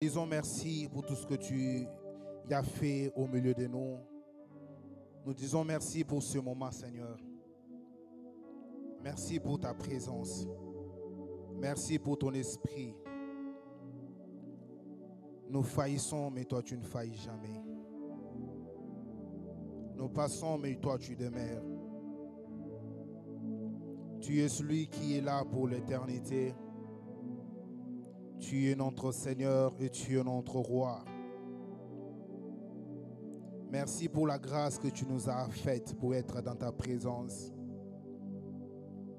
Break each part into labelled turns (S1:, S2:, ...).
S1: Disons merci pour tout ce que tu as fait au milieu de nous. Nous disons merci pour ce moment, Seigneur. Merci pour ta présence. Merci pour ton esprit. Nous faillissons, mais toi, tu ne faillis jamais. Nous passons, mais toi, tu demeures. Tu es celui qui est là pour l'éternité. Tu es notre Seigneur et tu es notre Roi. Merci pour la grâce que tu nous as faite pour être dans ta présence.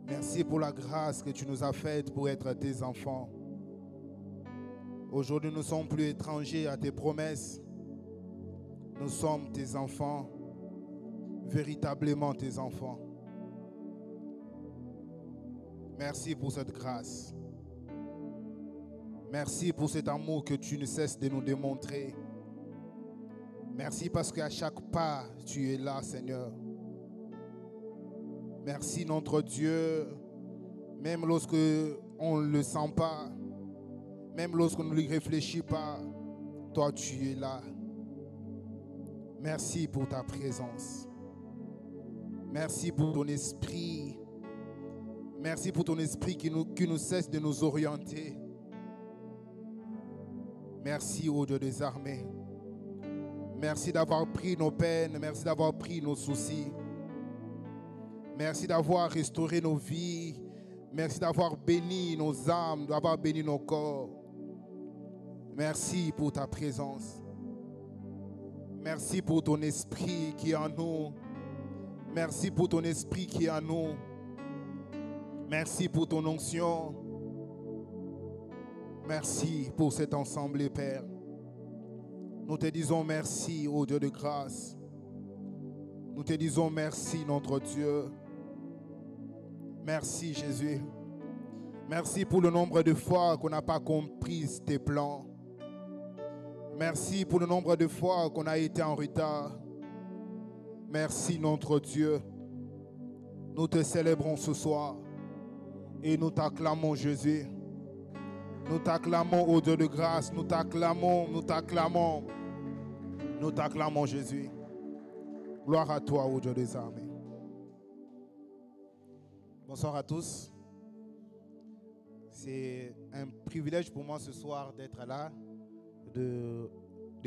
S1: Merci pour la grâce que tu nous as faite pour être tes enfants. Aujourd'hui, nous ne sommes plus étrangers à tes promesses. Nous sommes tes enfants, véritablement tes enfants. Merci pour cette grâce. Merci pour cet amour que tu ne cesses de nous démontrer. Merci parce qu'à chaque pas, tu es là, Seigneur. Merci, notre Dieu, même lorsque on ne le sent pas, même lorsqu'on ne lui réfléchit pas, toi, tu es là. Merci pour ta présence. Merci pour ton esprit. Merci pour ton esprit qui ne cesse de nous orienter. Merci, ô Dieu des armées. Merci d'avoir pris nos peines. Merci d'avoir pris nos soucis. Merci d'avoir restauré nos vies. Merci d'avoir béni nos âmes, d'avoir béni nos corps. Merci pour ta présence. Merci pour ton esprit qui est en nous. Merci pour ton esprit qui est en nous. Merci pour ton onction. Merci pour cet ensemble, Père. Nous te disons merci, ô Dieu de grâce. Nous te disons merci, notre Dieu. Merci, Jésus. Merci pour le nombre de fois qu'on n'a pas compris tes plans. Merci pour le nombre de fois qu'on a été en retard. Merci, notre Dieu. Nous te célébrons ce soir et nous t'acclamons, Jésus. Nous t'acclamons, ô Dieu de grâce. Nous t'acclamons, nous t'acclamons. Nous t'acclamons, Jésus. Gloire à toi, ô Dieu des armées. Bonsoir à tous. C'est un privilège pour moi ce soir d'être là, de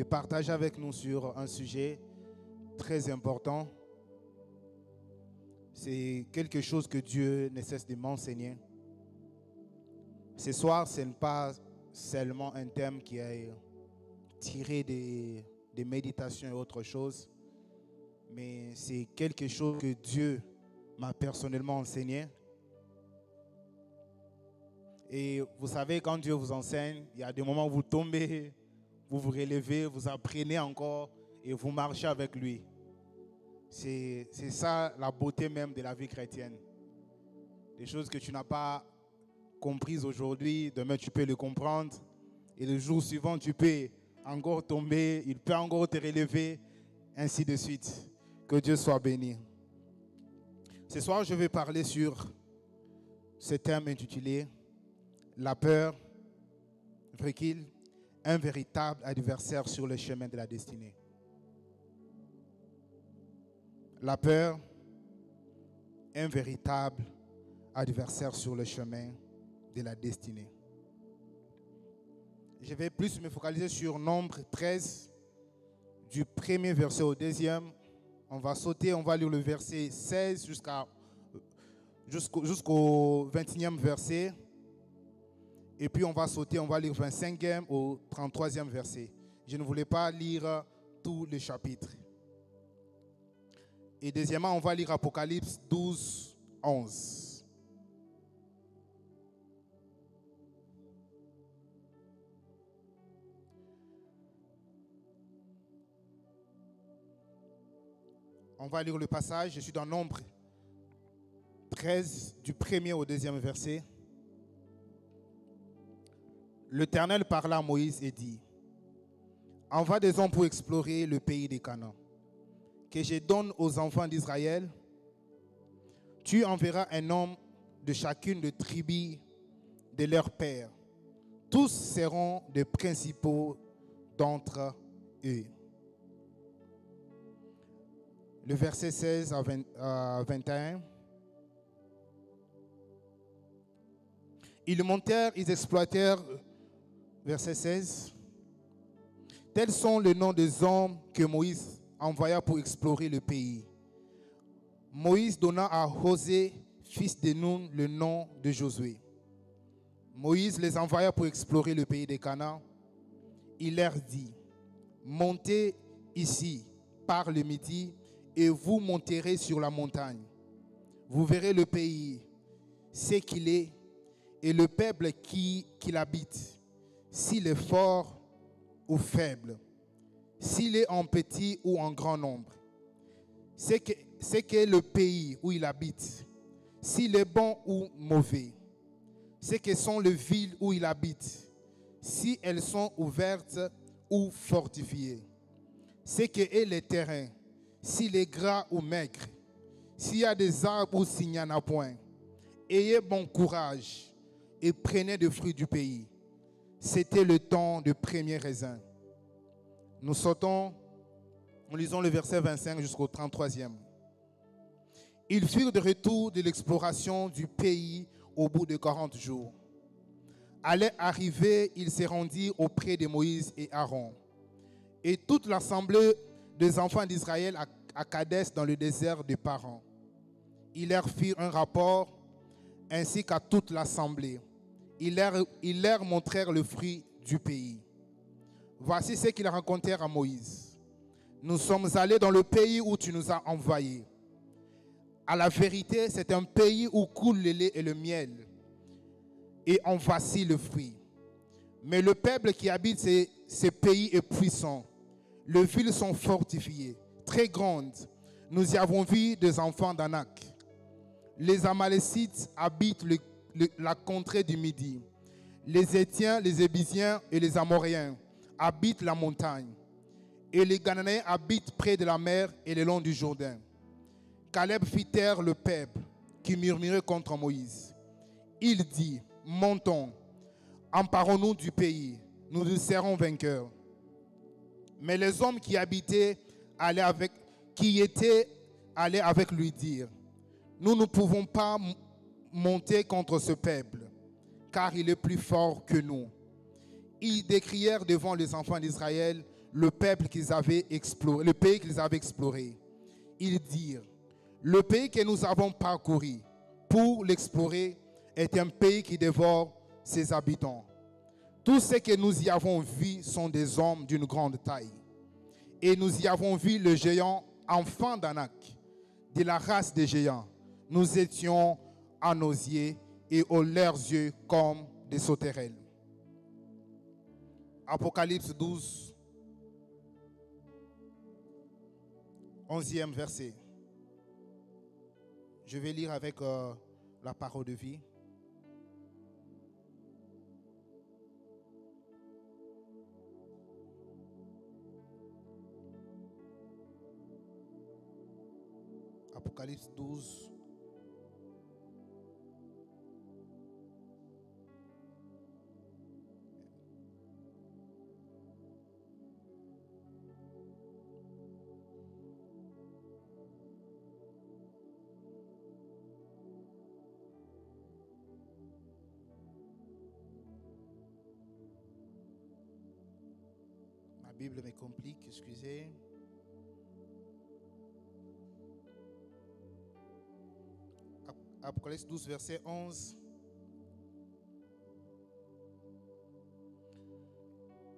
S1: partager avec nous sur un sujet très important. C'est quelque chose que Dieu ne cesse de m'enseigner. Ce soir, ce n'est pas seulement un thème qui est tiré des méditations et autre chose, mais c'est quelque chose que Dieu m'a personnellement enseigné. Et vous savez, quand Dieu vous enseigne, il y a des moments où vous tombez, vous vous relevez, vous apprenez encore et vous marchez avec lui. C'est ça la beauté même de la vie chrétienne. Des choses que tu n'as pas comprises aujourd'hui, demain tu peux les comprendre. Et le jour suivant, tu peux encore tomber, il peut encore te relever, ainsi de suite. Que Dieu soit béni. Ce soir, je vais parler sur ce thème intitulé « La peur, un véritable adversaire sur le chemin de la destinée ». La peur, un véritable adversaire sur le chemin de la destinée. Je vais plus me focaliser sur Nombre 13, du premier verset au deuxième. On va sauter, on va lire le verset 16 jusqu'au 21e verset. Et puis on va sauter, on va lire 25e au 33e verset. Je ne voulais pas lire tous les chapitres. Et deuxièmement, on va lire Apocalypse 12, 11. On va lire le passage. Je suis dans Nombre 13, du premier au deuxième verset. L'Éternel parla à Moïse et dit: Envoie des hommes pour explorer le pays des Canaan, que je donne aux enfants d'Israël. Tu enverras un homme de chacune des tribus de leur père. tous seront des principaux d'entre eux. Le verset 16 à 21. Ils montèrent, ils exploitèrent, verset 16. Tels sont les noms des hommes que Moïse envoya pour explorer le pays. Moïse donna à José, fils de Nun, le nom de Josué. Moïse les envoya pour explorer le pays des Canaan. Il leur dit, montez ici par le midi et vous monterez sur la montagne. Vous verrez le pays, ce qu'il est, et le peuple qui l'habite, s'il est fort ou faible, s'il est en petit ou en grand nombre. C'est que le pays où il habite, s'il est bon ou mauvais. Ce que sont les villes où il habite, si elles sont ouvertes ou fortifiées. Ce que est les terrains, s'il est gras ou maigre, s'il y a des arbres ou s'il n'y en a point. Ayez bon courage et prenez des fruits du pays. C'était le temps de premier raisin. Nous sautons, nous lisons le verset 25 jusqu'au 33e. Ils furent de retour de l'exploration du pays au bout de 40 jours. À leur arrivée, ils se rendirent auprès de Moïse et Aaron et toute l'assemblée des enfants d'Israël à Kadès dans le désert de Paran. Ils leur firent un rapport ainsi qu'à toute l'assemblée. Ils leur montrèrent le fruit du pays. Voici ce qu'ils racontèrent à Moïse. Nous sommes allés dans le pays où tu nous as envoyés. À la vérité, c'est un pays où coule le lait et le miel, et en voici le fruit. Mais le peuple qui habite ces pays est puissant. Les villes sont fortifiées, très grandes. Nous y avons vu des enfants d'Anak. Les Amalécites habitent la contrée du Midi. Les Hétiens, les Ébusiens et les Amoréens habitent la montagne. Et les Cananéens habitent près de la mer et le long du Jourdain. Caleb fit taire le peuple qui murmurait contre Moïse. Il dit, montons, emparons-nous du pays, nous y serons vainqueurs. Mais les hommes qui habitaient étaient allés avec lui dire, nous ne pouvons pas monter contre ce peuple, car il est plus fort que nous. Ils décrièrent devant les enfants d'Israël le peuple qu'ils avaient exploré, le pays qu'ils avaient exploré. Ils dirent, le pays que nous avons parcouru pour l'explorer est un pays qui dévore ses habitants. Tous ceux que nous y avons vus sont des hommes d'une grande taille. Et nous y avons vu le géant enfant d'Anak, de la race des géants. Nous étions à nos yeux et aux leurs yeux comme des sauterelles. Apocalypse 12, 11e verset. Je vais lire avec la parole de vie. Apocalypse 12. Ma Bible me complique, excusez. Apocalypse 12, verset 11.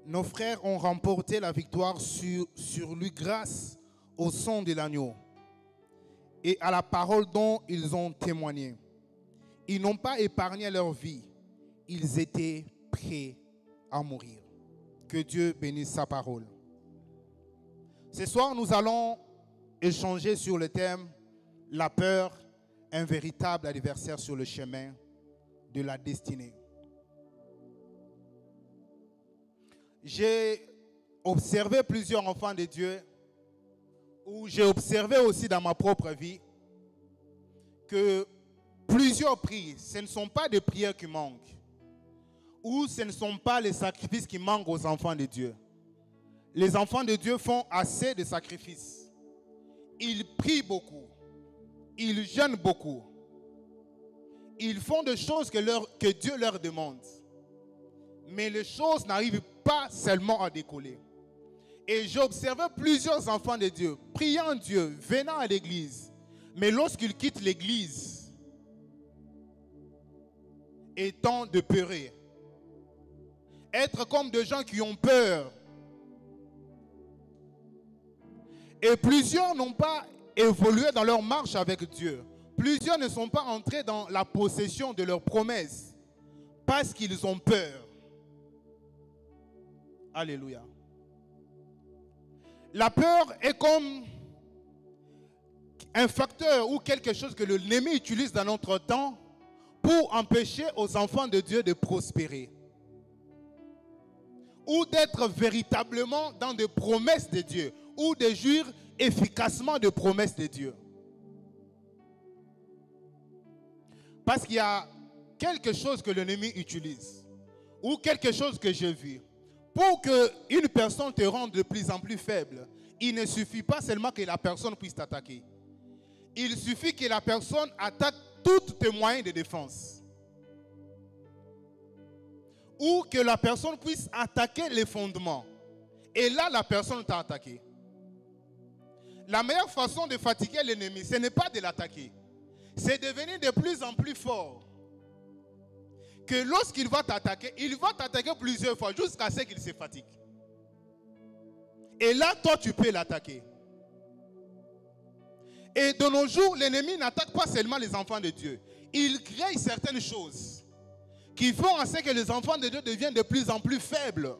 S1: Nos frères ont remporté la victoire sur lui grâce au sang de l'agneau et à la parole dont ils ont témoigné. Ils n'ont pas épargné leur vie. Ils étaient prêts à mourir. Que Dieu bénisse sa parole. Ce soir, nous allons échanger sur le thème « La peur, un véritable adversaire sur le chemin de la destinée ». J'ai observé plusieurs enfants de Dieu, ou j'ai observé aussi dans ma propre vie, que plusieurs prient, ce ne sont pas des prières qui manquent. où ce ne sont pas les sacrifices qui manquent aux enfants de Dieu. Les enfants de Dieu font assez de sacrifices. Ils prient beaucoup. Ils jeûnent beaucoup. Ils font des choses que Dieu leur demande. Mais les choses n'arrivent pas seulement à décoller. Et j'ai observé plusieurs enfants de Dieu, priant Dieu, venant à l'église. Mais lorsqu'ils quittent l'église, étant de peurer, être comme des gens qui ont peur. Et plusieurs n'ont pas évolué dans leur marche avec Dieu. Plusieurs ne sont pas entrés dans la possession de leurs promesses parce qu'ils ont peur. Alléluia. La peur est comme un facteur ou quelque chose que l'ennemi utilise dans notre temps pour empêcher aux enfants de Dieu de prospérer ou d'être véritablement dans des promesses de Dieu ou de jouir efficacement des promesses de Dieu. Parce qu'il y a quelque chose que l'ennemi utilise ou quelque chose que j'ai vu. Pour qu'une personne te rende de plus en plus faible, il ne suffit pas seulement que la personne puisse t'attaquer. Il suffit que la personne attaque tous tes moyens de défense. Ou que la personne puisse attaquer les fondements. Et là, la personne t'a attaqué. La meilleure façon de fatiguer l'ennemi, ce n'est pas de l'attaquer. C'est de devenir de plus en plus fort. Que lorsqu'il va t'attaquer, il va t'attaquer plusieurs fois jusqu'à ce qu'il se fatigue. Et là, toi, tu peux l'attaquer. Et de nos jours, l'ennemi n'attaque pas seulement les enfants de Dieu. Il crée certaines choses qui font à ce que les enfants de Dieu deviennent de plus en plus faibles.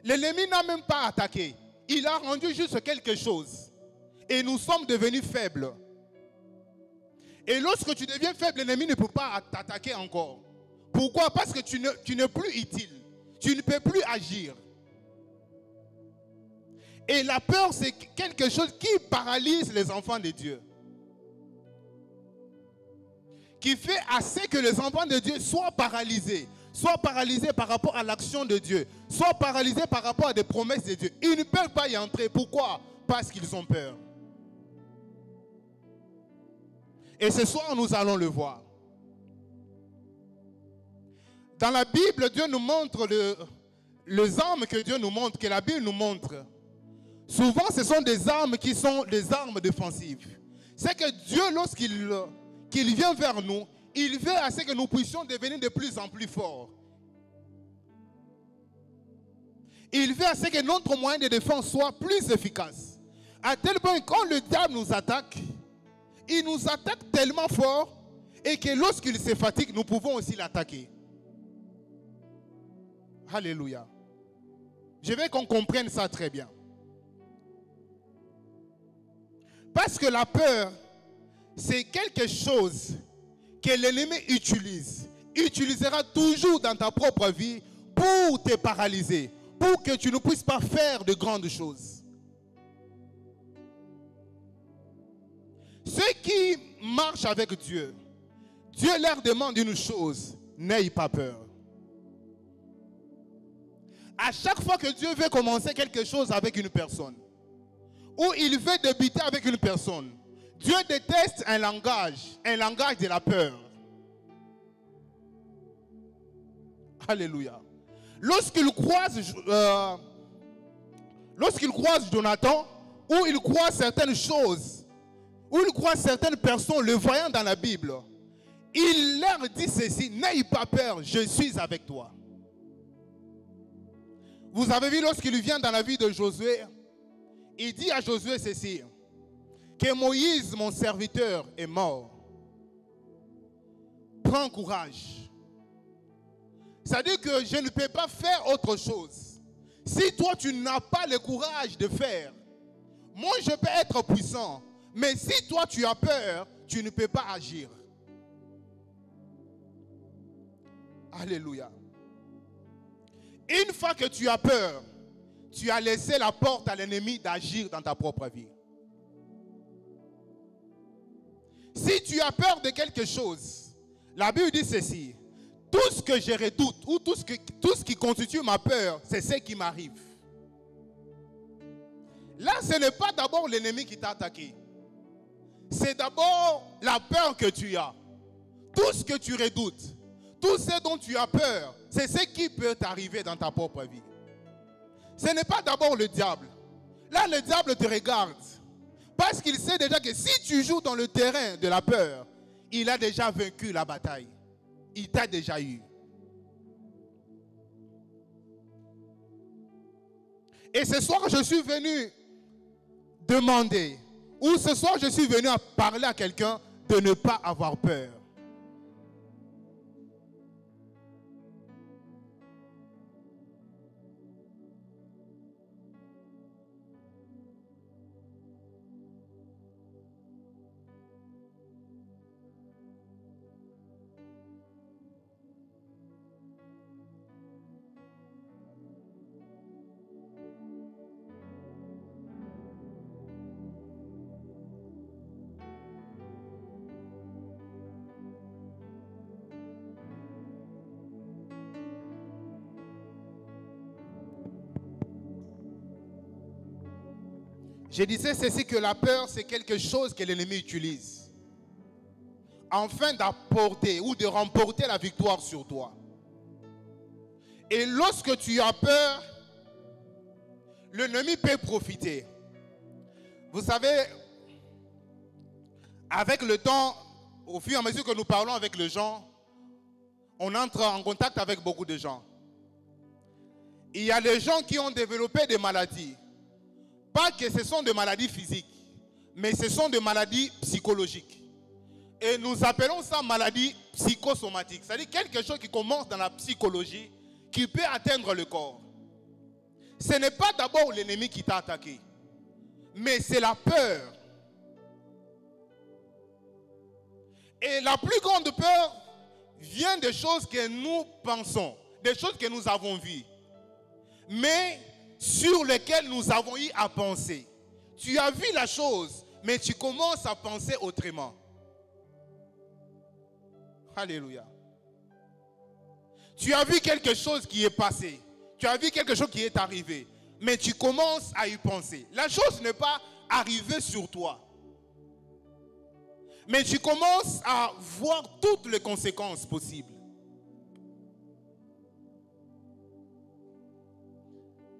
S1: L'ennemi n'a même pas attaqué. Il a rendu juste quelque chose. Et nous sommes devenus faibles. Et lorsque tu deviens faible, l'ennemi ne peut pas t'attaquer encore. Pourquoi? Parce que tu n'es plus utile. Tu ne peux plus agir. Et la peur, c'est quelque chose qui paralyse les enfants de Dieu. Qui fait assez que les enfants de Dieu soient paralysés. Soient paralysés par rapport à l'action de Dieu. Soient paralysés par rapport à des promesses de Dieu. Ils ne peuvent pas y entrer. Pourquoi? Parce qu'ils ont peur. Et ce soir, nous allons le voir. Dans la Bible, Dieu nous montre les armes que Dieu nous montre, que la Bible nous montre. Souvent, ce sont des armes qui sont des armes défensives. C'est que Dieu, lorsqu'il vient vers nous, il veut à ce que nous puissions devenir de plus en plus forts. Il veut à ce que notre moyen de défense soit plus efficace. À tel point que quand le diable nous attaque, il nous attaque tellement fort et que lorsqu'il se fatigue, nous pouvons aussi l'attaquer. Alléluia. Je veux qu'on comprenne ça très bien. Parce que la peur, c'est quelque chose que l'ennemi utilisera toujours dans ta propre vie pour te paralyser, pour que tu ne puisses pas faire de grandes choses. Ceux qui marchent avec Dieu, Dieu leur demande une chose: n'aie pas peur. À chaque fois que Dieu veut commencer quelque chose avec une personne, ou il veut débuter avec une personne, Dieu déteste un langage de la peur. Alléluia. Lorsqu'il croise Jonathan, ou il croise certaines choses, ou il croise certaines personnes, le voyant dans la Bible, il leur dit ceci: n'aie pas peur, je suis avec toi. Vous avez vu lorsqu'il vient dans la vie de Josué, il dit à Josué ceci: que Moïse, mon serviteur, est mort. Prends courage. C'est-à-dire que je ne peux pas faire autre chose. Si toi, tu n'as pas le courage de faire, moi, je peux être puissant. Mais si toi, tu as peur, tu ne peux pas agir. Alléluia. Une fois que tu as peur, tu as laissé la porte à l'ennemi d'agir dans ta propre vie. Si tu as peur de quelque chose, la Bible dit ceci: Tout ce que je redoute ou tout ce qui constitue ma peur, c'est ce qui m'arrive. Là, ce n'est pas d'abord l'ennemi qui t'a attaqué. C'est d'abord la peur que tu as. Tout ce que tu redoutes, tout ce dont tu as peur, c'est ce qui peut t'arriver dans ta propre vie. Ce n'est pas d'abord le diable. Là, le diable te regarde. Parce qu'il sait déjà que si tu joues dans le terrain de la peur, il a déjà vaincu la bataille. Il t'a déjà eu. Et ce soir, je suis venu demander, ou ce soir, je suis venu à parler à quelqu'un de ne pas avoir peur. Je disais ceci, que la peur, c'est quelque chose que l'ennemi utilise afin d'apporter ou de remporter la victoire sur toi. Et lorsque tu as peur, l'ennemi peut profiter. Vous savez, avec le temps, au fur et à mesure que nous parlons avec les gens, on entre en contact avec beaucoup de gens. Il y a des gens qui ont développé des maladies. Pas que ce sont des maladies physiques, mais ce sont des maladies psychologiques. Et nous appelons ça maladie psychosomatique. C'est-à-dire quelque chose qui commence dans la psychologie, qui peut atteindre le corps. Ce n'est pas d'abord l'ennemi qui t'a attaqué, mais c'est la peur. Et la plus grande peur vient des choses que nous pensons, des choses que nous avons vues. Mais sur lesquelles nous avons eu à penser. Tu as vu la chose, mais tu commences à penser autrement. Alléluia. Tu as vu quelque chose qui est passé. Tu as vu quelque chose qui est arrivé. Mais tu commences à y penser. La chose n'est pas arrivée sur toi. Mais tu commences à voir toutes les conséquences possibles.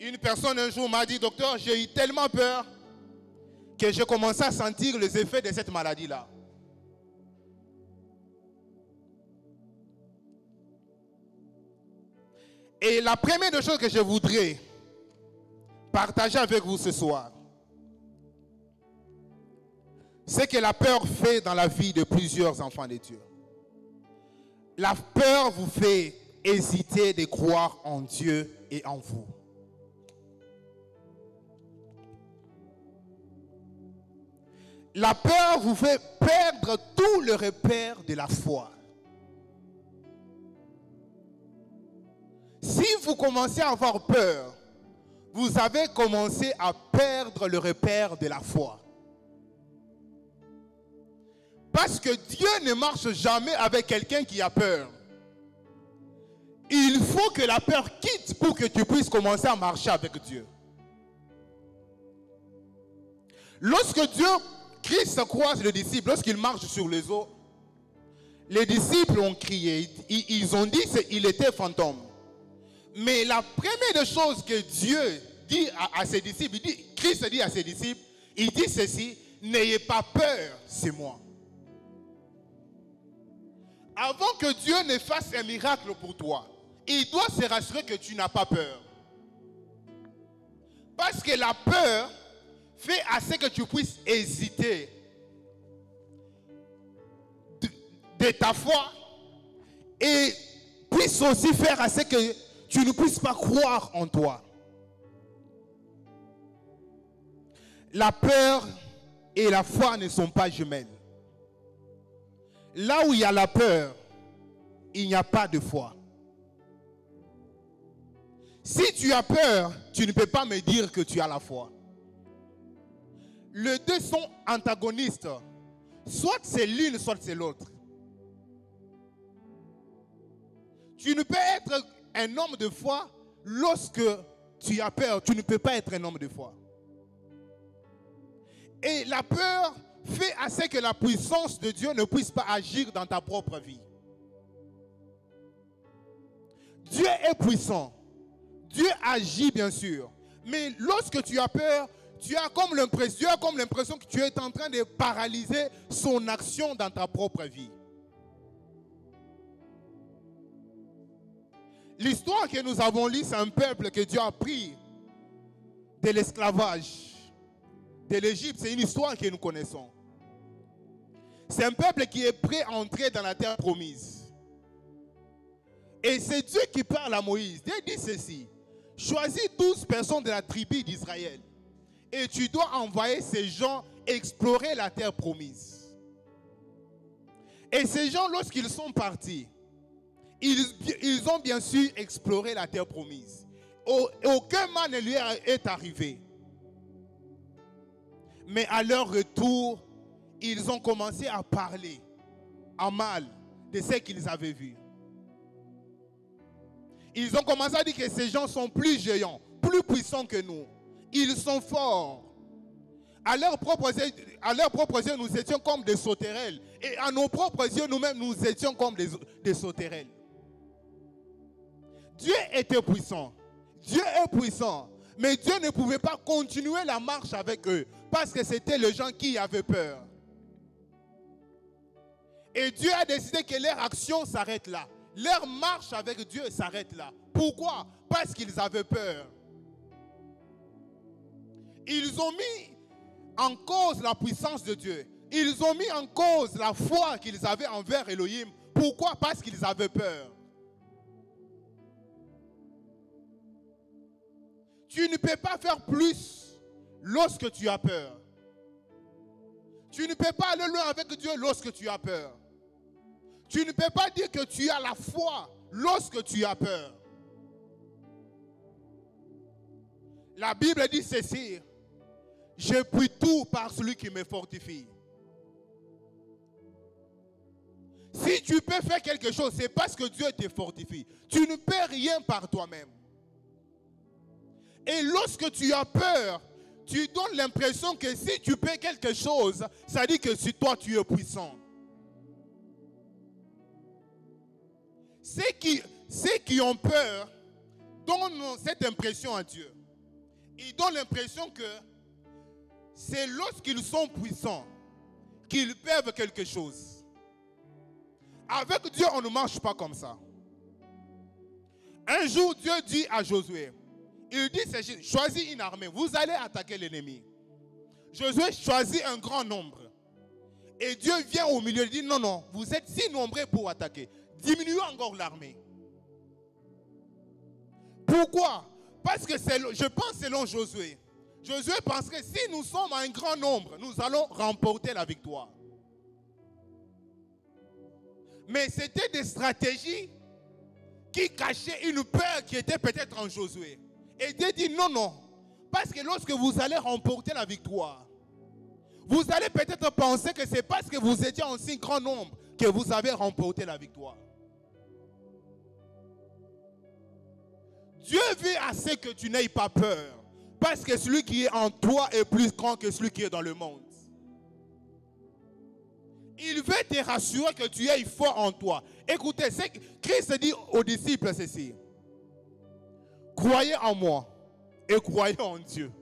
S1: Une personne un jour m'a dit, docteur, j'ai eu tellement peur que j'ai commencé à sentir les effets de cette maladie-là. Et la première des choses que je voudrais partager avec vous ce soir, c'est que la peur fait dans la vie de plusieurs enfants de Dieu. La peur vous fait hésiter de croire en Dieu et en vous. La peur vous fait perdre tout le repère de la foi. Si vous commencez à avoir peur, vous avez commencé à perdre le repère de la foi. Parce que Dieu ne marche jamais avec quelqu'un qui a peur. Il faut que la peur quitte pour que tu puisses commencer à marcher avec Dieu. Lorsque Christ croise le disciple, lorsqu'il marche sur les eaux, les disciples ont crié, ils ont dit qu'il était fantôme. Mais la première des choses que Dieu dit à ses disciples, Christ dit à ses disciples, il dit ceci, n'ayez pas peur, c'est moi. Avant que Dieu ne fasse un miracle pour toi, il doit se rassurer que tu n'as pas peur. Parce que la peur fait à ce que tu puisses hésiter de ta foi et puisse aussi faire à ce que tu ne puisses pas croire en toi. La peur et la foi ne sont pas jumelles. Là où il y a la peur, il n'y a pas de foi. Si tu as peur, tu ne peux pas me dire que tu as la foi. Les deux sont antagonistes. Soit c'est l'une, soit c'est l'autre. Tu ne peux être un homme de foi lorsque tu as peur. Tu ne peux pas être un homme de foi. Et la peur fait à ce que la puissance de Dieu ne puisse pas agir dans ta propre vie. Dieu est puissant. Dieu agit bien sûr. Mais lorsque tu as peur, tu as comme l'impression que tu es en train de paralyser son action dans ta propre vie. L'histoire que nous avons lue, c'est un peuple que Dieu a pris de l'esclavage de l'Égypte. C'est une histoire que nous connaissons. C'est un peuple qui est prêt à entrer dans la terre promise. Et c'est Dieu qui parle à Moïse. Dieu dit ceci: choisis 12 personnes de la tribu d'Israël et tu dois envoyer ces gens explorer la terre promise. Et ces gens, lorsqu'ils sont partis, ils ont bien sûr exploré la terre promise. Aucun mal ne lui est arrivé. Mais à leur retour, ils ont commencé à parler en mal de ce qu'ils avaient vu. Ils ont commencé à dire que ces gens sont plus géants, plus puissants que nous. Ils sont forts. À leurs propres yeux, nous étions comme des sauterelles. Et à nos propres yeux, nous-mêmes, nous étions comme des sauterelles. Dieu était puissant. Dieu est puissant. Mais Dieu ne pouvait pas continuer la marche avec eux. Parce que c'était les gens qui avaient peur. Et Dieu a décidé que leur action s'arrête là. Leur marche avec Dieu s'arrête là. Pourquoi? Parce qu'ils avaient peur. Ils ont mis en cause la puissance de Dieu. Ils ont mis en cause la foi qu'ils avaient envers Elohim. Pourquoi? Parce qu'ils avaient peur. Tu ne peux pas faire plus lorsque tu as peur. Tu ne peux pas aller loin avec Dieu lorsque tu as peur. Tu ne peux pas dire que tu as la foi lorsque tu as peur. La Bible dit ceci: je puis tout par celui qui me fortifie. Si tu peux faire quelque chose, c'est parce que Dieu te fortifie. Tu ne peux rien par toi-même. Et lorsque tu as peur, tu donnes l'impression que si tu peux quelque chose, ça dit que si toi tu es puissant. Ceux qui ont peur donnent cette impression à Dieu. Ils donnent l'impression que c'est lorsqu'ils sont puissants qu'ils peuvent quelque chose. Avec Dieu, on ne marche pas comme ça. Un jour, Dieu dit à Josué, il dit, choisis une armée, vous allez attaquer l'ennemi. Josué choisit un grand nombre. Et Dieu vient au milieu et dit, non, non, vous êtes si nombreux pour attaquer. Diminuez encore l'armée. Pourquoi? Parce que je pense selon Josué. Josué pense que si nous sommes un grand nombre, nous allons remporter la victoire. Mais c'était des stratégies qui cachaient une peur qui était peut-être en Josué. Et Dieu dit non, non. Parce que lorsque vous allez remporter la victoire, vous allez peut-être penser que c'est parce que vous étiez en si grand nombre que vous avez remporté la victoire. Dieu veut à ce que tu n'aies pas peur. Parce que celui qui est en toi est plus grand que celui qui est dans le monde. Il veut te rassurer que tu aies foi en toi. Écoutez, Christ dit aux disciples ceci: croyez en moi et croyez en Dieu.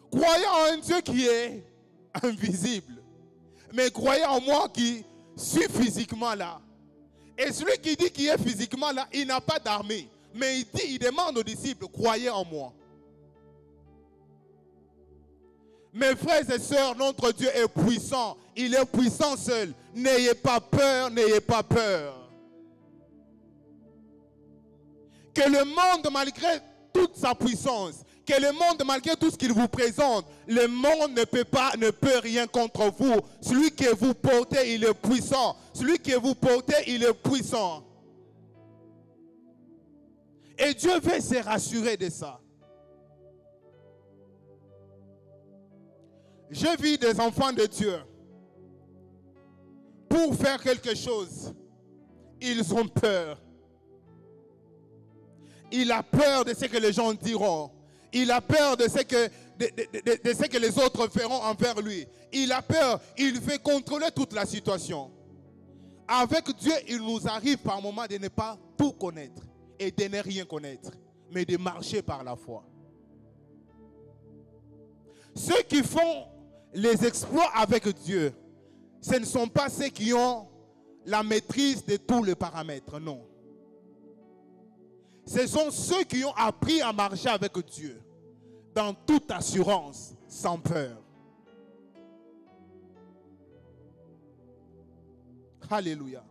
S1: Croyez en un Dieu qui est invisible. Mais croyez en moi qui suis physiquement là. Et celui qui dit qu'il est physiquement là, il n'a pas d'armée. Mais il demande aux disciples, croyez en moi. Mes frères et sœurs, notre Dieu est puissant. Il est puissant seul. N'ayez pas peur, n'ayez pas peur. Que le monde, malgré toute sa puissance, que le monde, malgré tout ce qu'il vous présente, le monde ne peut rien contre vous. Celui que vous portez, il est puissant. Celui que vous portez, il est puissant. Et Dieu veut se rassurer de ça. J'ai vu des enfants de Dieu, pour faire quelque chose, Ils ont peur. Il a peur de ce que les gens diront. Il a peur de ce que les autres feront envers lui. Il a peur. Il veut contrôler toute la situation. Avec Dieu, il nous arrive par moments de ne pas tout connaître et de ne rien connaître, mais de marcher par la foi. Ceux qui font les exploits avec Dieu, ce ne sont pas ceux qui ont la maîtrise de tous les paramètres, non. Ce sont ceux qui ont appris à marcher avec Dieu, dans toute assurance, sans peur. Alléluia.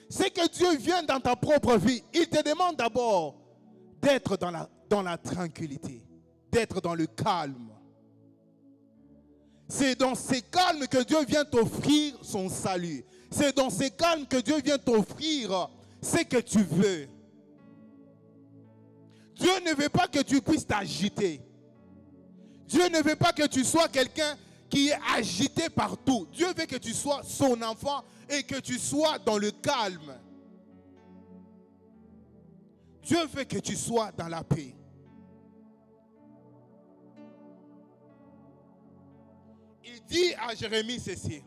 S1: C'est que Dieu vient dans ta propre vie. Il te demande d'abord d'être dans la tranquillité, d'être dans le calme. C'est dans ces calmes que Dieu vient t'offrir son salut. C'est dans ces calmes que Dieu vient t'offrir ce que tu veux. Dieu ne veut pas que tu puisses t'agiter. Dieu ne veut pas que tu sois quelqu'un qui est agité partout. Dieu veut que tu sois son enfant et que tu sois dans le calme. Dieu veut que tu sois dans la paix. Il dit à Jérémie ceci: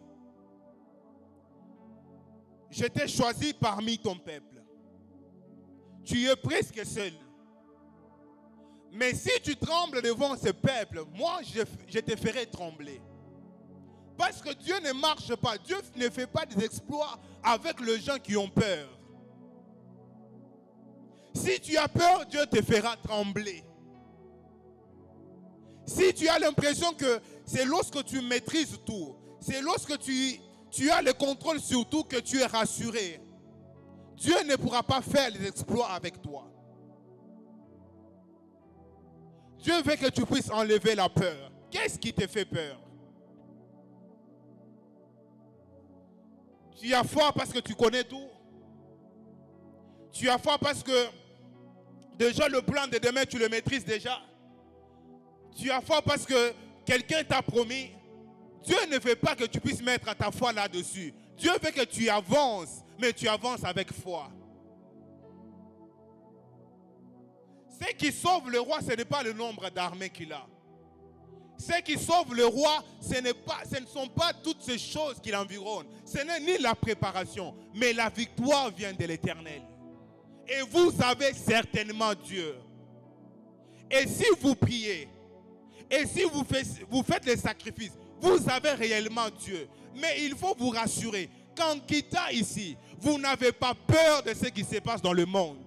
S1: je t'ai choisi parmi ton peuple. Tu es presque seul. Mais si tu trembles devant ce peuple, moi je te ferai trembler. Parce que Dieu ne marche pas. Dieu ne fait pas des exploits avec les gens qui ont peur. Si tu as peur, Dieu te fera trembler. Si tu as l'impression que c'est lorsque tu maîtrises tout, c'est lorsque tu as le contrôle sur tout que tu es rassuré, Dieu ne pourra pas faire les exploits avec toi. Dieu veut que tu puisses enlever la peur. Qu'est-ce qui te fait peur? Tu as foi parce que tu connais tout. Tu as foi parce que déjà le plan de demain, tu le maîtrises déjà. Tu as foi parce que quelqu'un t'a promis. Dieu ne veut pas que tu puisses mettre ta foi là-dessus. Dieu veut que tu avances, mais tu avances avec foi. Ce qui sauve le roi, ce n'est pas le nombre d'armées qu'il a. Ce qui sauve le roi, ce ne sont pas toutes ces choses qui l'environnent. Ce n'est ni la préparation, mais la victoire vient de l'Éternel. Et vous avez certainement Dieu. Et si vous priez, et si vous faites les sacrifices, vous avez réellement Dieu. Mais il faut vous rassurer, qu'en quittant ici, vous n'avez pas peur de ce qui se passe dans le monde.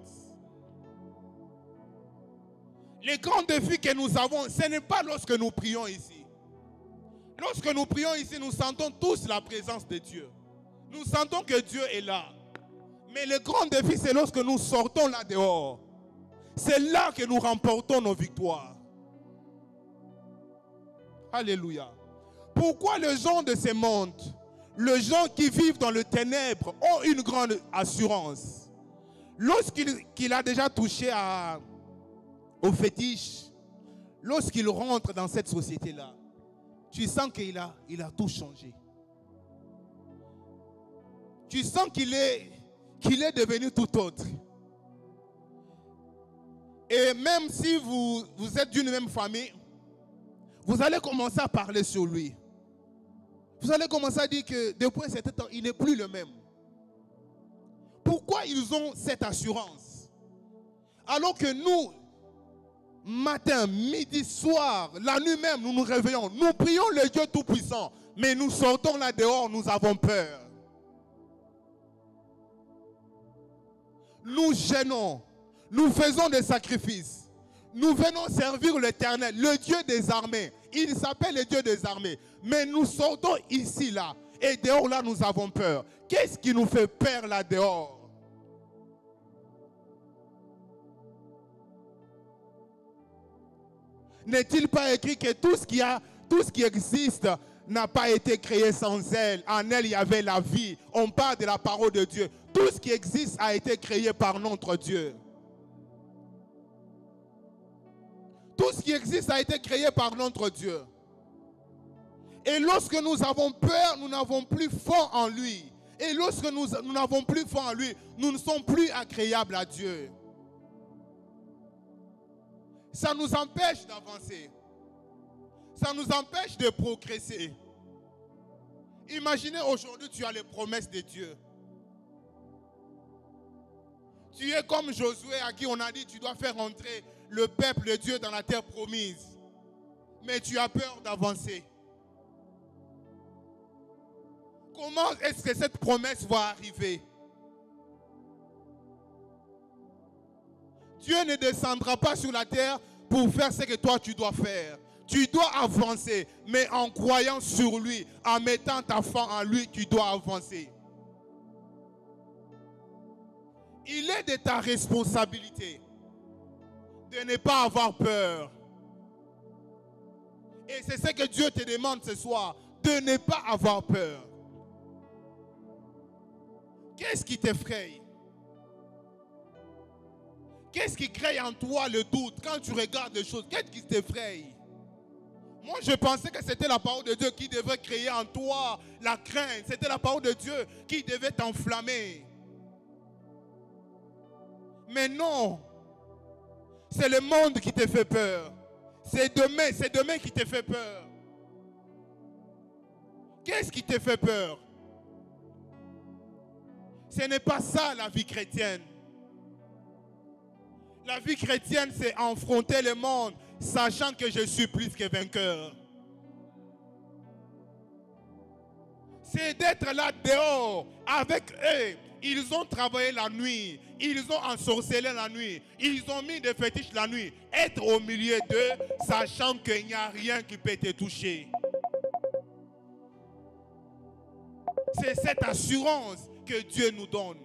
S1: Les grands défis que nous avons, ce n'est pas lorsque nous prions ici. Lorsque nous prions ici, nous sentons tous la présence de Dieu. Nous sentons que Dieu est là. Mais le grand défi, c'est lorsque nous sortons là dehors. C'est là que nous remportons nos victoires. Alléluia. Pourquoi les gens de ce monde, les gens qui vivent dans le ténèbre, ont une grande assurance? Lorsqu'il a déjà touché au fétiche, lorsqu'il rentre dans cette société-là, tu sens qu'il a tout changé. Tu sens qu'il est devenu tout autre. Et même si vous êtes d'une même famille, vous allez commencer à parler sur lui. Vous allez commencer à dire que depuis un certain temps, il n'est plus le même. Pourquoi ils ont cette assurance? Alors que nous, matin, midi, soir, la nuit même, nous nous réveillons. Nous prions le Dieu Tout-Puissant. Mais nous sortons là dehors, nous avons peur. Nous gênons. Nous faisons des sacrifices. Nous venons servir l'Éternel, le Dieu des armées. Il s'appelle le Dieu des armées. Mais nous sortons ici, là. Et dehors, là, nous avons peur. Qu'est-ce qui nous fait peur là dehors? N'est-il pas écrit que tout ce qui existe n'a pas été créé sans elle? En elle, il y avait la vie. On parle de la parole de Dieu. Tout ce qui existe a été créé par notre Dieu. Tout ce qui existe a été créé par notre Dieu. Et lorsque nous avons peur, nous n'avons plus foi en lui. Et lorsque nous n'avons plus foi en lui, nous ne sommes plus agréables à Dieu. Ça nous empêche d'avancer. Ça nous empêche de progresser. Imaginez aujourd'hui, tu as les promesses de Dieu. Tu es comme Josué à qui on a dit, tu dois faire entrer le peuple de Dieu dans la terre promise. Mais tu as peur d'avancer. Comment est-ce que cette promesse va arriver? Dieu ne descendra pas sur la terre pour faire ce que toi tu dois faire. Tu dois avancer, mais en croyant sur lui, en mettant ta foi en lui, tu dois avancer. Il est de ta responsabilité de ne pas avoir peur. Et c'est ce que Dieu te demande ce soir, de ne pas avoir peur. Qu'est-ce qui t'effraie? Qu'est-ce qui crée en toi le doute quand tu regardes les choses? Qu'est-ce qui t'effraie? Moi, je pensais que c'était la parole de Dieu qui devait créer en toi la crainte. C'était la parole de Dieu qui devait t'enflammer. Mais non. C'est le monde qui te fait peur. C'est demain qui te fait peur. Qu'est-ce qui te fait peur? Ce n'est pas ça la vie chrétienne. La vie chrétienne, c'est affronter le monde, sachant que je suis plus que vainqueur. C'est d'être là dehors avec eux. Ils ont travaillé la nuit. Ils ont ensorcelé la nuit. Ils ont mis des fétiches la nuit. Être au milieu d'eux, sachant qu'il n'y a rien qui peut te toucher. C'est cette assurance que Dieu nous donne.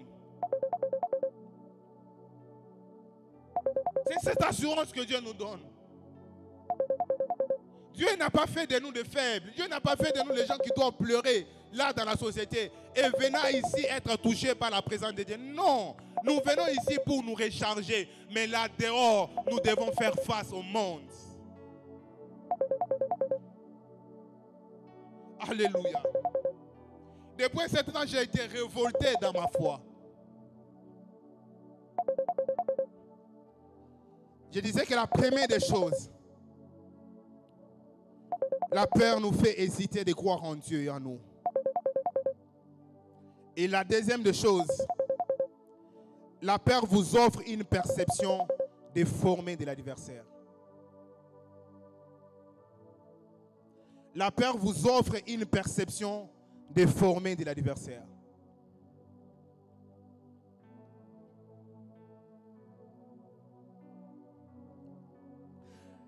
S1: C'est cette assurance que Dieu nous donne. Dieu n'a pas fait de nous de faibles. Dieu n'a pas fait de nous les gens qui doivent pleurer là dans la société et venant ici être touchés par la présence de Dieu. Non, nous venons ici pour nous recharger. Mais là dehors, nous devons faire face au monde. Alléluia. Depuis ce temps, j'ai été révolté dans ma foi. Je disais que la première des choses, la peur nous fait hésiter de croire en Dieu et en nous. Et la deuxième des choses, la peur vous offre une perception déformée de l'adversaire. La peur vous offre une perception déformée de l'adversaire.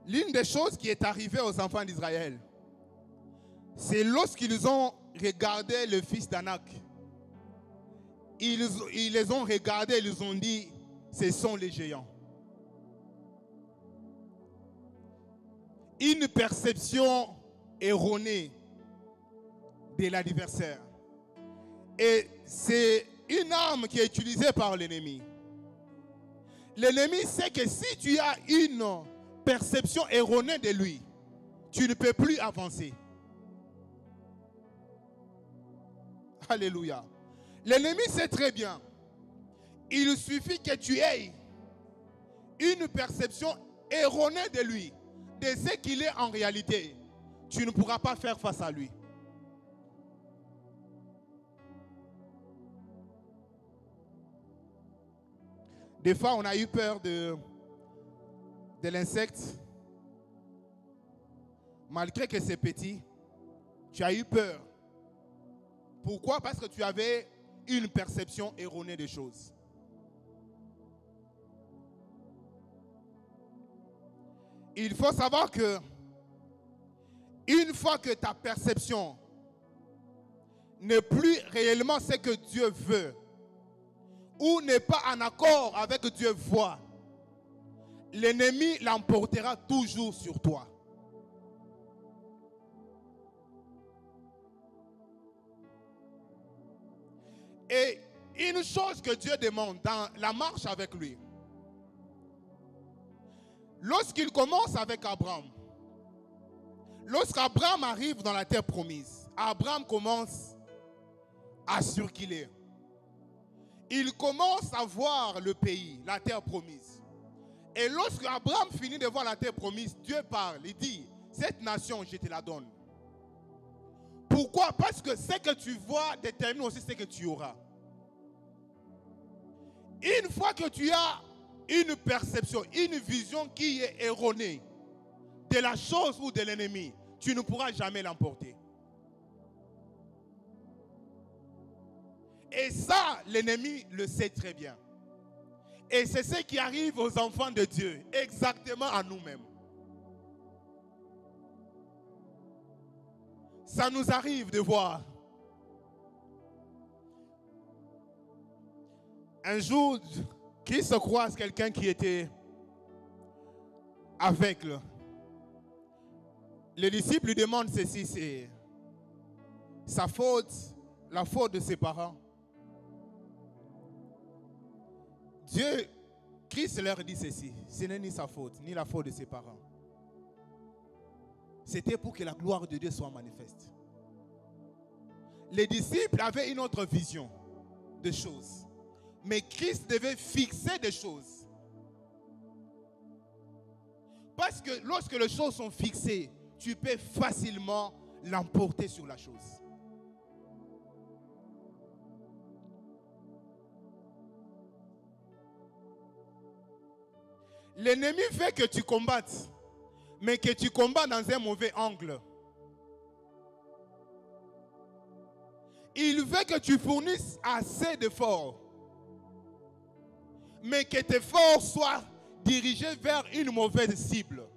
S1: L'une des choses qui est arrivée aux enfants d'Israël, c'est lorsqu'ils ont regardé le fils d'Anak. Ils les ont regardés, ils ont dit, ce sont les géants. Une perception erronée de l'adversaire. Et c'est une arme qui est utilisée par l'ennemi. L'ennemi sait que si tu as une perception erronée de lui, tu ne peux plus avancer. Alléluia. L'ennemi sait très bien. Il suffit que tu aies une perception erronée de lui, de ce qu'il est en réalité. Tu ne pourras pas faire face à lui. Des fois, on a eu peur de l'insecte. Malgré que c'est petit, tu as eu peur. Pourquoi? Parce que tu avais une perception erronée des choses. Il faut savoir que une fois que ta perception n'est plus réellement ce que Dieu veut, ou n'est pas en accord avec Dieu voit, l'ennemi l'emportera toujours sur toi. Et une chose que Dieu demande dans la marche avec lui, lorsqu'il commence avec Abraham, lorsqu'Abraham arrive dans la terre promise, Abraham commence assure qu'il est. Il commence à voir le pays, la terre promise. Et lorsque Abraham finit de voir la terre promise, Dieu parle, il dit, cette nation, je te la donne. Pourquoi? Parce que ce que tu vois détermine aussi ce que tu auras. Une fois que tu as une perception, une vision qui est erronée de la chose ou de l'ennemi, tu ne pourras jamais l'emporter. Et ça, l'ennemi le sait très bien. Et c'est ce qui arrive aux enfants de Dieu, exactement à nous-mêmes. Ça nous arrive de voir. Un jour, Christ croise quelqu'un qui était aveugle. Les disciples lui demandent ceci, c'est sa faute, la faute de ses parents. Dieu, Christ leur dit ceci, ce n'est ni sa faute, ni la faute de ses parents. C'était pour que la gloire de Dieu soit manifeste. Les disciples avaient une autre vision de choses. Mais Christ devait fixer des choses. Parce que lorsque les choses sont fixées, tu peux facilement l'emporter sur la chose. L'ennemi veut que tu combattes, mais que tu combats dans un mauvais angle. Il veut que tu fournisses assez d'efforts, mais que tes efforts soient dirigés vers une mauvaise cible.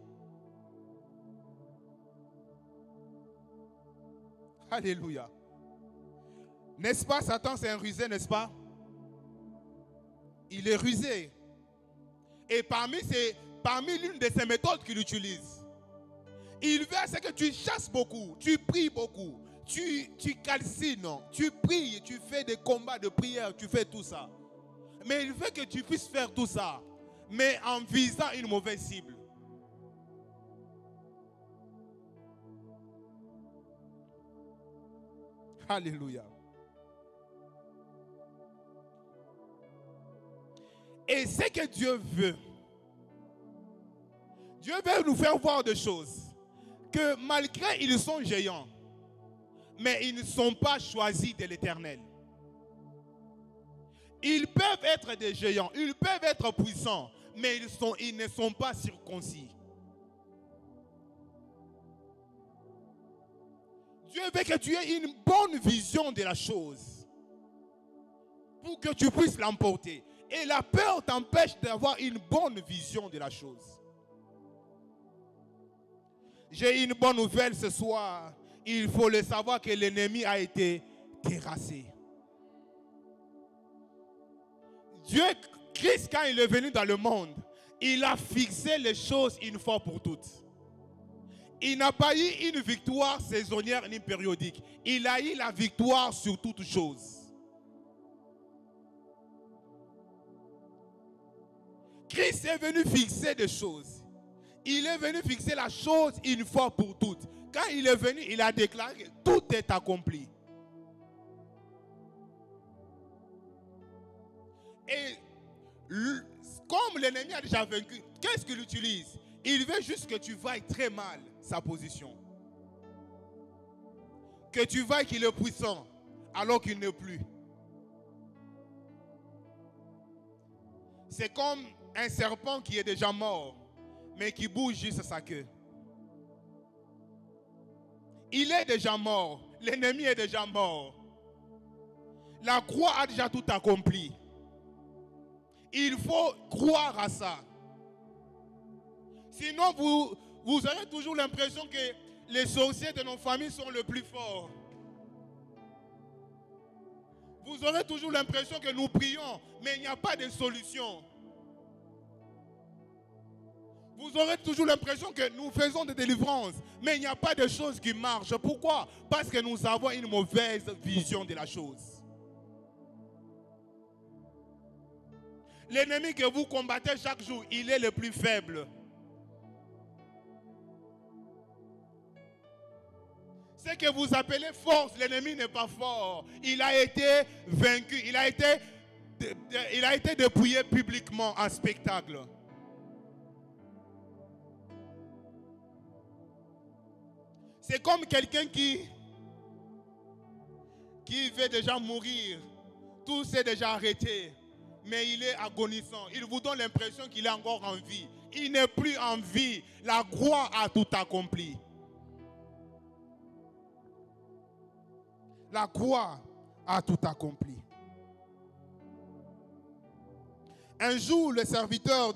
S1: Alléluia. N'est-ce pas, Satan, c'est un rusé, n'est-ce pas? Il est rusé. Et parmi l'une de ces méthodes qu'il utilise, il veut à ce que tu chasses beaucoup, tu pries beaucoup, tu calcines, tu pries, tu fais des combats de prière, tu fais tout ça. Mais il veut que tu puisses faire tout ça, mais en visant une mauvaise cible. Alléluia. Et c'est que Dieu veut. Dieu veut nous faire voir des choses. Que malgré ils sont géants, mais ils ne sont pas choisis de l'Éternel. Ils peuvent être des géants, ils peuvent être puissants, mais ils ne sont pas circoncis. Dieu veut que tu aies une bonne vision de la chose pour que tu puisses l'emporter. Et la peur t'empêche d'avoir une bonne vision de la chose. J'ai une bonne nouvelle ce soir. Il faut le savoir que l'ennemi a été terrassé. Dieu, Christ, quand il est venu dans le monde, il a fixé les choses une fois pour toutes. Il n'a pas eu une victoire saisonnière ni périodique. Il a eu la victoire sur toutes choses. Christ est venu fixer des choses. Il est venu fixer la chose une fois pour toutes. Quand il est venu, il a déclaré que tout est accompli. Et comme l'ennemi a déjà vaincu, qu'est-ce qu'il utilise? Il veut juste que tu vailles très mal sa position. Que tu vailles qu'il est puissant alors qu'il n'est plus. C'est comme un serpent qui est déjà mort, mais qui bouge juste sa queue. Il est déjà mort. L'ennemi est déjà mort. La croix a déjà tout accompli. Il faut croire à ça. Sinon, vous aurez toujours l'impression que les sorciers de nos familles sont les plus forts. Vous aurez toujours l'impression que nous prions, mais il n'y a pas de solution. Vous aurez toujours l'impression que nous faisons des délivrances, mais il n'y a pas de choses qui marchent. Pourquoi? Parce que nous avons une mauvaise vision de la chose. L'ennemi que vous combattez chaque jour, il est le plus faible. Ce que vous appelez force, l'ennemi n'est pas fort. Il a été vaincu. Il a été dépouillé publiquement en spectacle. C'est comme quelqu'un qui veut déjà mourir. Tout s'est déjà arrêté. Mais il est agonisant. Il vous donne l'impression qu'il est encore en vie. Il n'est plus en vie. La croix a tout accompli. La croix a tout accompli. Un jour, le serviteur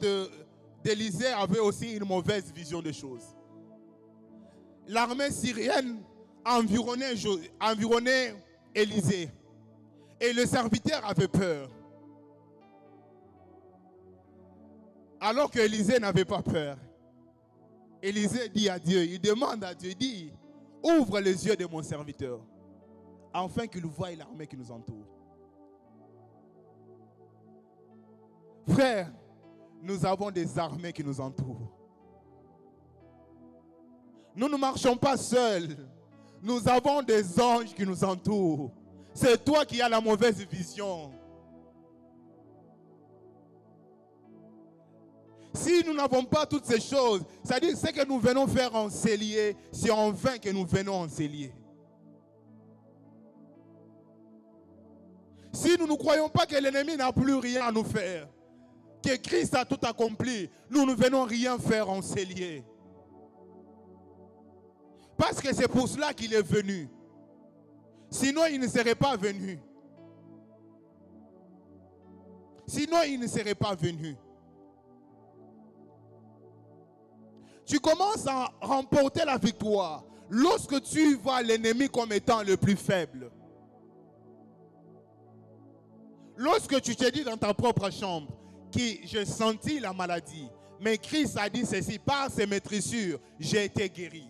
S1: d'Élisée avait aussi une mauvaise vision des choses. L'armée syrienne environnait Élisée. Et le serviteur avait peur. Alors que Élisée n'avait pas peur. Élisée dit à Dieu, il demande à Dieu, il dit, ouvre les yeux de mon serviteur, afin qu'il voie l'armée qui nous entoure. Frères, nous avons des armées qui nous entourent. Nous ne marchons pas seuls. Nous avons des anges qui nous entourent. C'est toi qui as la mauvaise vision. Si nous n'avons pas toutes ces choses, c'est-à-dire ce que nous venons faire en cellier, c'est en vain que nous venons en cellier. Si nous ne croyons pas que l'ennemi n'a plus rien à nous faire, que Christ a tout accompli, nous ne venons rien faire en cellier. Parce que c'est pour cela qu'il est venu. Sinon, il ne serait pas venu. Sinon, il ne serait pas venu. Tu commences à remporter la victoire lorsque tu vois l'ennemi comme étant le plus faible. Lorsque tu te dis dans ta propre chambre que j'ai senti la maladie, mais Christ a dit ceci, par ses maîtrissures, j'ai été guéri.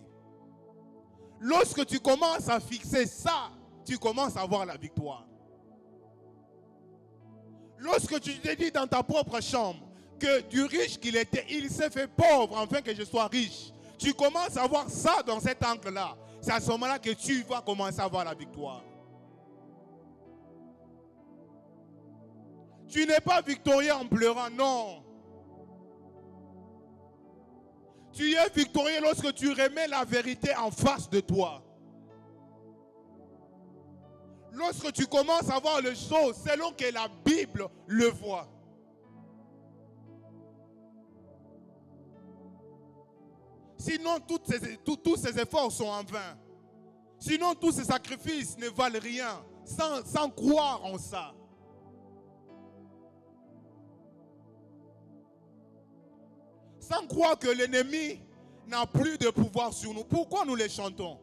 S1: Lorsque tu commences à fixer ça, tu commences à voir la victoire. Lorsque tu te dis dans ta propre chambre que du riche qu'il était, il s'est fait pauvre afin que je sois riche. Tu commences à voir ça dans cet angle-là. C'est à ce moment-là que tu vas commencer à voir la victoire. Tu n'es pas victorieux en pleurant, non. Tu es victorieux lorsque tu remets la vérité en face de toi. Lorsque tu commences à voir les choses selon que la Bible le voit. Sinon, tous ces efforts sont en vain. Sinon, tous ces sacrifices ne valent rien sans croire en ça. Sans croire que l'ennemi n'a plus de pouvoir sur nous. Pourquoi nous les chantons?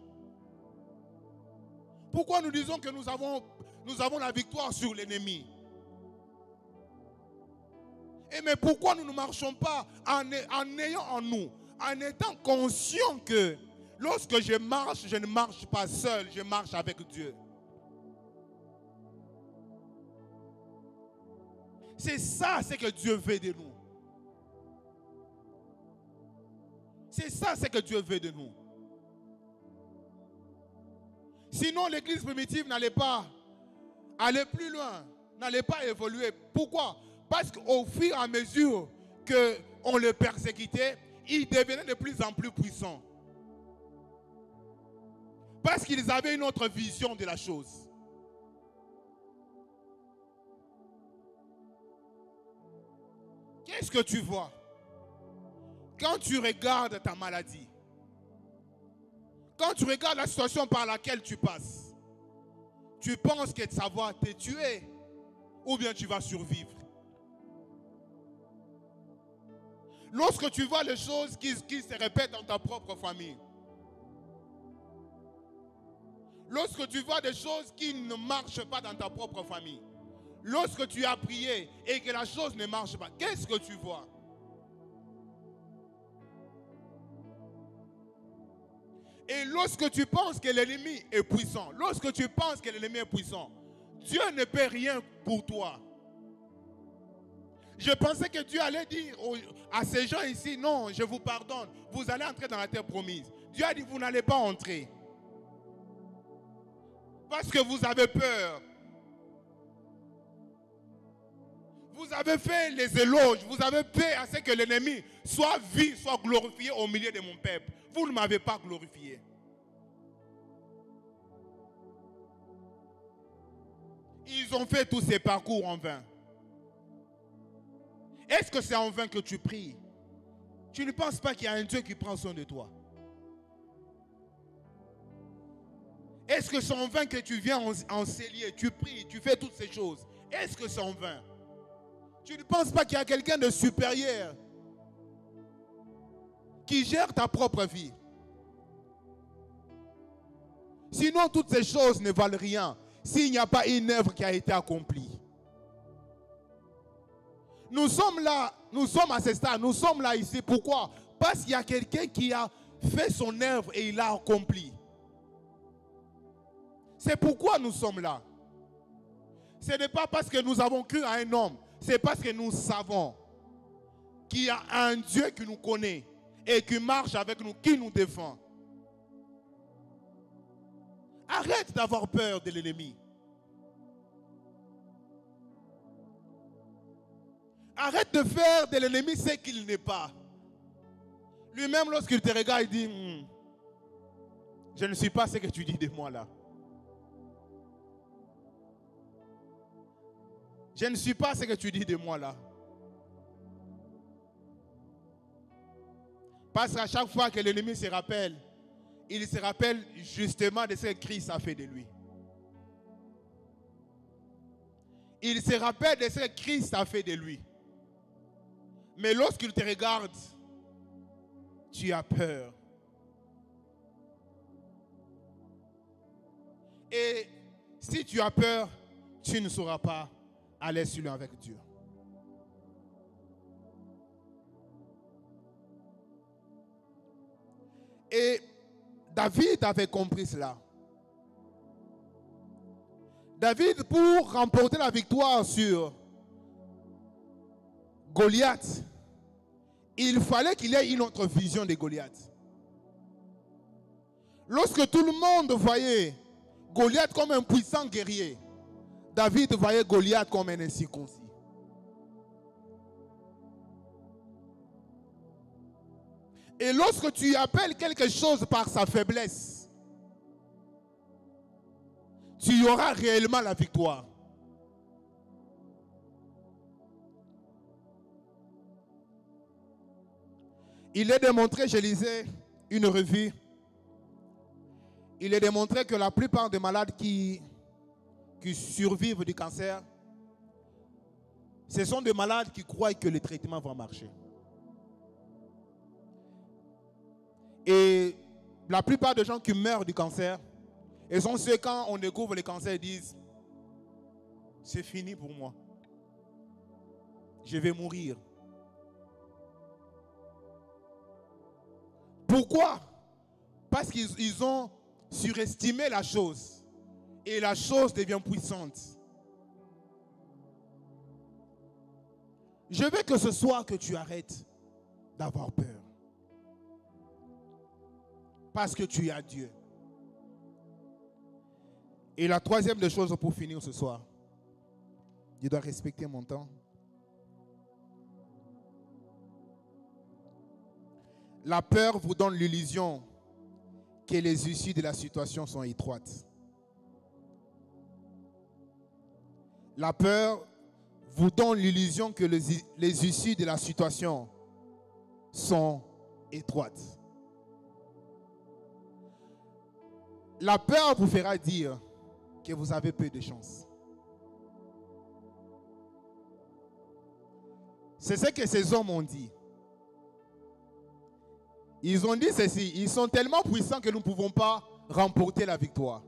S1: Pourquoi nous disons que nous avons la victoire sur l'ennemi? Et mais pourquoi nous ne marchons pas en ayant en nous, en étant conscient que lorsque je marche, je ne marche pas seul, je marche avec Dieu. C'est ça, c'est que Dieu veut de nous. C'est ça, c'est que Dieu veut de nous. Sinon, l'église primitive n'allait pas aller plus loin, n'allait pas évoluer. Pourquoi? Parce qu'au fur et à mesure qu'on le persécutait, il devenait de plus en plus puissant. Parce qu'ils avaient une autre vision de la chose. Qu'est-ce que tu vois? Quand tu regardes ta maladie, quand tu regardes la situation par laquelle tu passes, tu penses que ça va te tuer ou bien tu vas survivre. Lorsque tu vois les choses qui se répètent dans ta propre famille, lorsque tu vois des choses qui ne marchent pas dans ta propre famille, lorsque tu as prié et que la chose ne marche pas, qu'est-ce que tu vois? Et lorsque tu penses que l'ennemi est puissant, lorsque tu penses que l'ennemi est puissant, Dieu ne peut rien pour toi. Je pensais que Dieu allait dire à ces gens ici, non, je vous pardonne, vous allez entrer dans la terre promise. Dieu a dit, vous n'allez pas entrer. Parce que vous avez peur. Vous avez fait les éloges. Vous avez fait à ce que l'ennemi soit vu, soit glorifié au milieu de mon peuple. Vous ne m'avez pas glorifié. Ils ont fait tous ces parcours en vain. Est-ce que c'est en vain que tu pries? Tu ne penses pas qu'il y a un Dieu qui prend soin de toi? Est-ce que c'est en vain que tu viens en cellier, tu pries, tu fais toutes ces choses? Est-ce que c'est en vain? Tu ne penses pas qu'il y a quelqu'un de supérieur qui gère ta propre vie? Sinon, toutes ces choses ne valent rien s'il n'y a pas une œuvre qui a été accomplie. Nous sommes là, nous sommes à ce stade, nous sommes là ici. Pourquoi? Parce qu'il y a quelqu'un qui a fait son œuvre et il l'a accompli. C'est pourquoi nous sommes là. Ce n'est pas parce que nous avons cru à un homme, c'est parce que nous savons qu'il y a un Dieu qui nous connaît et qui marche avec nous, qui nous défend. Arrête d'avoir peur de l'ennemi. Arrête de faire de l'ennemi ce qu'il n'est pas. Lui-même, lorsqu'il te regarde, il dit, je ne suis pas ce que tu dis de moi là. Je ne suis pas ce que tu dis de moi là. Parce qu'à chaque fois que l'ennemi se rappelle, il se rappelle justement de ce que Christ a fait de lui. Il se rappelle de ce que Christ a fait de lui. Mais lorsqu'il te regarde, tu as peur. Et si tu as peur, tu ne sauras pas aller sur lui avec Dieu. Et David avait compris cela. David, pour remporter la victoire sur Goliath, il fallait qu'il ait une autre vision de Goliath. Lorsque tout le monde voyait Goliath comme un puissant guerrier, David voyait Goliath comme un incirconcis. Et lorsque tu appelles quelque chose par sa faiblesse, tu auras réellement la victoire. Il est démontré, je lisais une revue, il est démontré que la plupart des malades qui survivent du cancer, ce sont des malades qui croient que le traitement va marcher. Et la plupart des gens qui meurent du cancer, ils sont ceux quand on découvre le cancer, ils disent, c'est fini pour moi. Je vais mourir. Pourquoi? Parce qu'ils ont surestimé la chose. Et la chose devient puissante. Je veux que ce soit que tu arrêtes d'avoir peur. Parce que tu as Dieu. Et la troisième des choses pour finir ce soir, je dois respecter mon temps. La peur vous donne l'illusion que les issues de la situation sont étroites. La peur vous donne l'illusion que les issues de la situation sont étroites. La peur vous fera dire que vous avez peu de chance. C'est ce que ces hommes ont dit. Ils ont dit ceci, ils sont tellement puissants que nous ne pouvons pas remporter la victoire.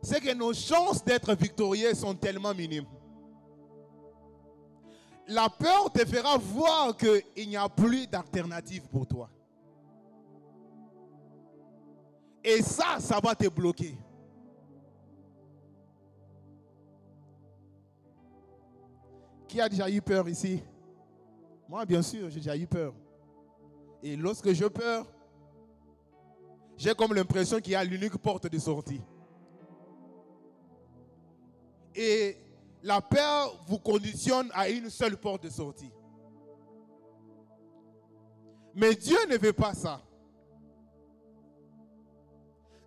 S1: C'est que nos chances d'être victorieux sont tellement minimes. La peur te fera voir qu'il n'y a plus d'alternative pour toi. Et ça va te bloquer. Qui a déjà eu peur ici? Moi, bien sûr, j'ai déjà eu peur. Et lorsque j'ai peur, j'ai comme l'impression qu'il y a l'unique porte de sortie. Et la peur vous conditionne à une seule porte de sortie. Mais Dieu ne veut pas ça.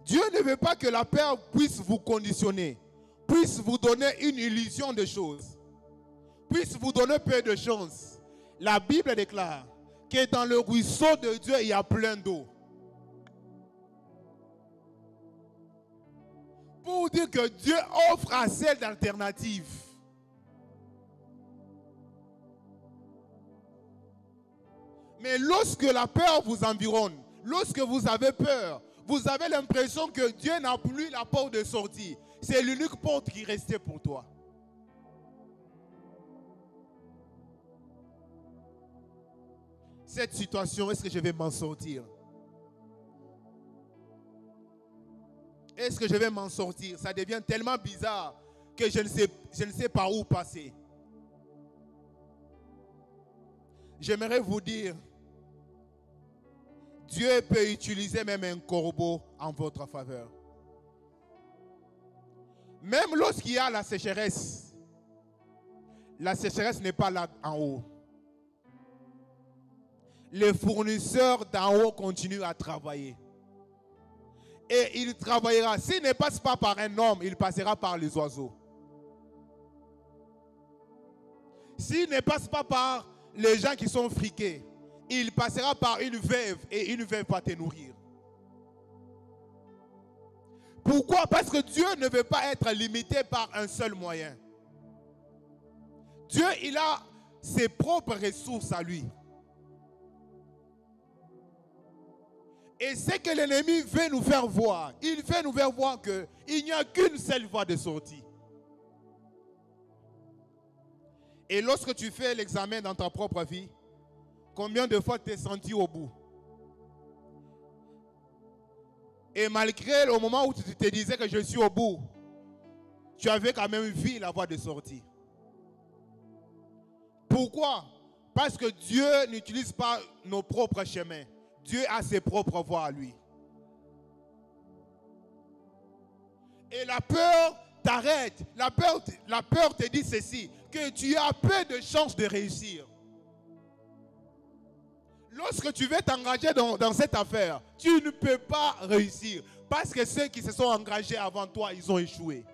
S1: Dieu ne veut pas que la peur puisse vous conditionner, puisse vous donner une illusion de choses, puisse vous donner peu de chance. La Bible déclare que dans le ruisseau de Dieu, il y a plein d'eau. Pour dire que Dieu offre assez d'alternatives. Mais lorsque la peur vous environne, lorsque vous avez peur, vous avez l'impression que Dieu n'a plus la porte de sortie. C'est l'unique porte qui restait pour toi. Cette situation, est-ce que je vais m'en sortir? Est-ce que je vais m'en sortir? Ça devient tellement bizarre que je ne sais pas où passer. J'aimerais vous dire, Dieu peut utiliser même un corbeau en votre faveur. Même lorsqu'il y a la sécheresse n'est pas là en haut. Les fournisseurs d'en haut continuent à travailler. Et il travaillera. S'il ne passe pas par un homme, il passera par les oiseaux. S'il ne passe pas par les gens qui sont friqués, il passera par une veuve et une veuve va te nourrir. Pourquoi? Parce que Dieu ne veut pas être limité par un seul moyen. Dieu, il a ses propres ressources à lui. Et c'est que l'ennemi veut nous faire voir. Il veut nous faire voir qu'il n'y a qu'une seule voie de sortie. Et lorsque tu fais l'examen dans ta propre vie, combien de fois tu t'es senti au bout? Et malgré le moment où tu te disais que je suis au bout, tu avais quand même vu la voie de sortie. Pourquoi? Parce que Dieu n'utilise pas nos propres chemins. Dieu a ses propres voies à lui. Et la peur t'arrête. La peur te dit ceci, que tu as peu de chances de réussir. Lorsque tu veux t'engager dans cette affaire, tu ne peux pas réussir. Parce que ceux qui se sont engagés avant toi, ils ont échoué.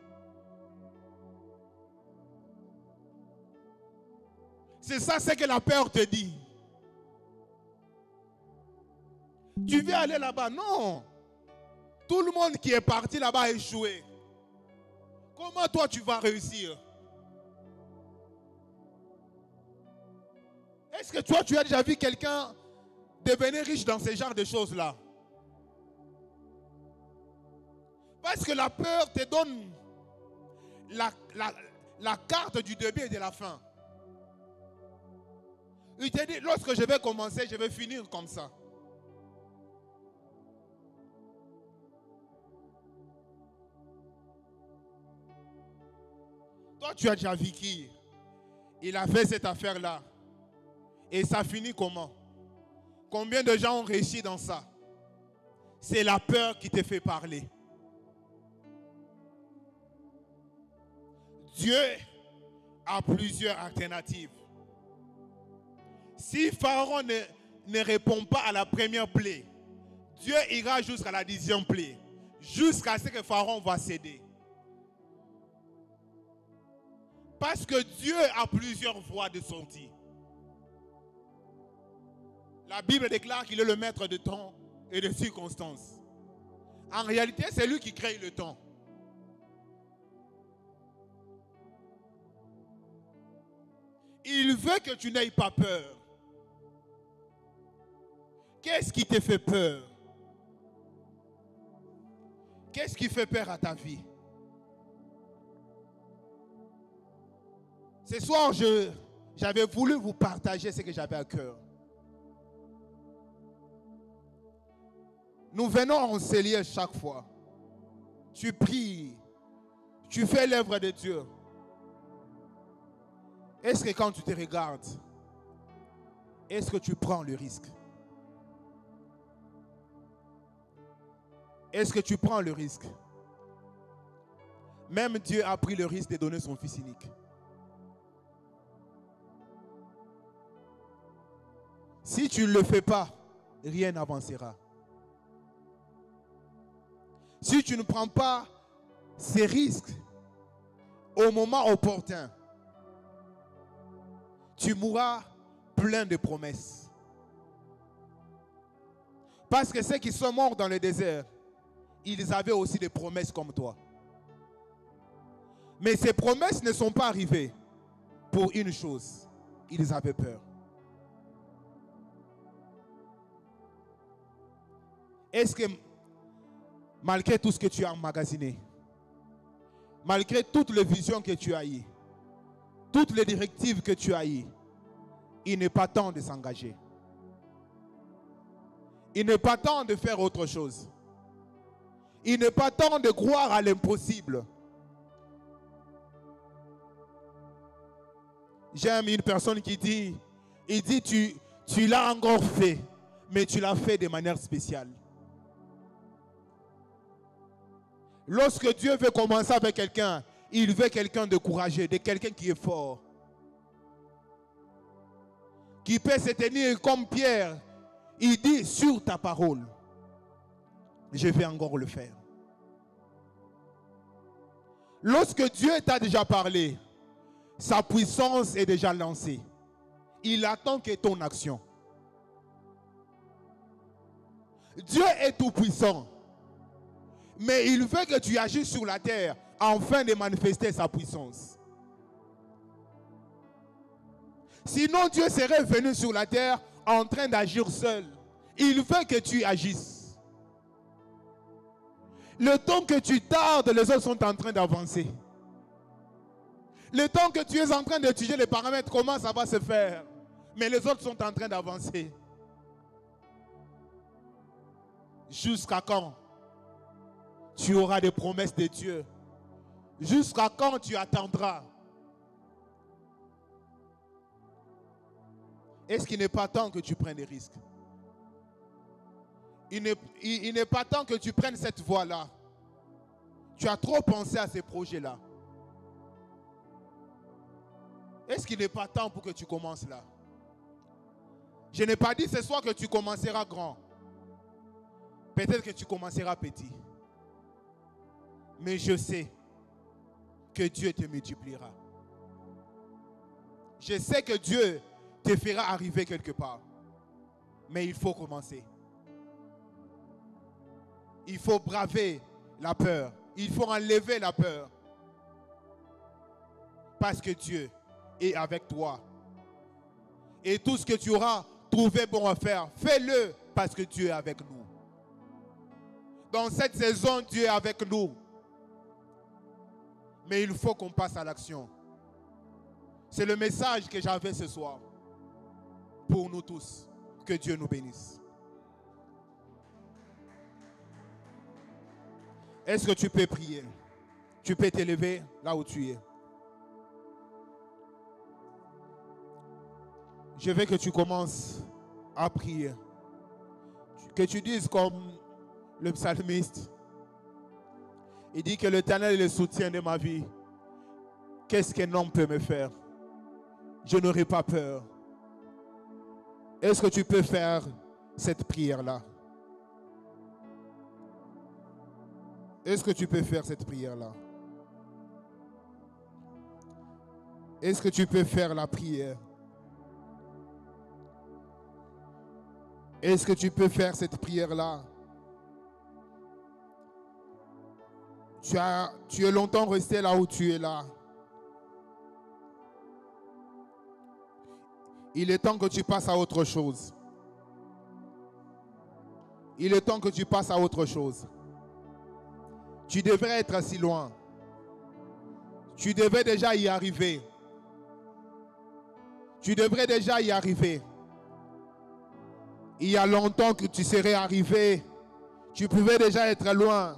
S1: C'est ça ce que la peur te dit. Tu veux aller là-bas? Non. Tout le monde qui est parti là-bas a échoué. Comment toi tu vas réussir? Est-ce que toi tu as déjà vu quelqu'un devenir riche dans ce genre de choses-là? Parce que la peur te donne la carte du début et de la fin. Il te dit, lorsque je vais commencer, je vais finir comme ça. Toi, tu as déjà vécu. Il a fait cette affaire-là. Et ça finit comment? Combien de gens ont réussi dans ça? C'est la peur qui te fait parler. Dieu a plusieurs alternatives. Si Pharaon ne répond pas à la première plaie, Dieu ira jusqu'à la 10e plaie, jusqu'à ce que Pharaon va céder. Parce que Dieu a plusieurs voies de sortie. La Bible déclare qu'il est le maître de temps et de circonstances. En réalité, c'est lui qui crée le temps. Il veut que tu n'aies pas peur. Qu'est-ce qui te fait peur? Qu'est-ce qui fait peur à ta vie? Ce soir, j'avais voulu vous partager ce que j'avais à cœur. Nous venons en ce lieu chaque fois. Tu pries, tu fais l'œuvre de Dieu. Est-ce que quand tu te regardes, est-ce que tu prends le risque? Est-ce que tu prends le risque? Même Dieu a pris le risque de donner son Fils unique. Si tu ne le fais pas, rien n'avancera. Si tu ne prends pas ces risques au moment opportun, tu mourras plein de promesses. Parce que ceux qui sont morts dans le désert, ils avaient aussi des promesses comme toi. Mais ces promesses ne sont pas arrivées pour une chose. Ils avaient peur. Est-ce que malgré tout ce que tu as emmagasiné, malgré toutes les visions que tu as eues, toutes les directives que tu as eues, il n'est pas temps de s'engager. Il n'est pas temps de faire autre chose. Il n'est pas temps de croire à l'impossible. J'aime une personne qui dit, il dit tu l'as encore fait, mais tu l'as fait de manière spéciale. Lorsque Dieu veut commencer avec quelqu'un, il veut quelqu'un de courageux, de quelqu'un qui est fort, qui peut se tenir comme Pierre. Il dit, sur ta parole, je vais encore le faire. Lorsque Dieu t'a déjà parlé, sa puissance est déjà lancée. Il attend que ton action. Dieu est tout puissant. Mais il veut que tu agisses sur la terre afin de manifester sa puissance. Sinon, Dieu serait venu sur la terre en train d'agir seul. Il veut que tu agisses. Le temps que tu tardes, les autres sont en train d'avancer. Le temps que tu es en train d'étudier les paramètres, comment ça va se faire. Mais les autres sont en train d'avancer. Jusqu'à quand tu auras des promesses de Dieu? Jusqu'à quand tu attendras? Est-ce qu'il n'est pas temps que tu prennes des risques? Il n'est pas temps que tu prennes cette voie-là. Tu as trop pensé à ces projets-là. Est-ce qu'il n'est pas temps pour que tu commences là? Je n'ai pas dit ce soir que tu commenceras grand. Peut-être que tu commenceras petit. Mais je sais que Dieu te multipliera. Je sais que Dieu te fera arriver quelque part. Mais il faut commencer. Il faut braver la peur. Il faut enlever la peur. Parce que Dieu est avec toi. Et tout ce que tu auras trouvé bon à faire, fais-le parce que Dieu est avec nous. Dans cette saison, Dieu est avec nous. Mais il faut qu'on passe à l'action. C'est le message que j'avais ce soir. Pour nous tous. Que Dieu nous bénisse. Est-ce que tu peux prier? Tu peux t'élever là où tu es. Je veux que tu commences à prier. Que tu dises comme le psalmiste. Il dit que l'Éternel est le soutien de ma vie. Qu'est-ce qu'un homme peut me faire? Je n'aurai pas peur. Est-ce que tu peux faire cette prière-là? Est-ce que tu peux faire cette prière-là? Est-ce que tu peux faire la prière? Est-ce que tu peux faire cette prière-là? Tu es longtemps resté là où tu es là. Il est temps que tu passes à autre chose. Il est temps que tu passes à autre chose. Tu devrais être assis loin. Tu devrais déjà y arriver. Tu devrais déjà y arriver. Il y a longtemps que tu serais arrivé. Tu pouvais déjà être loin.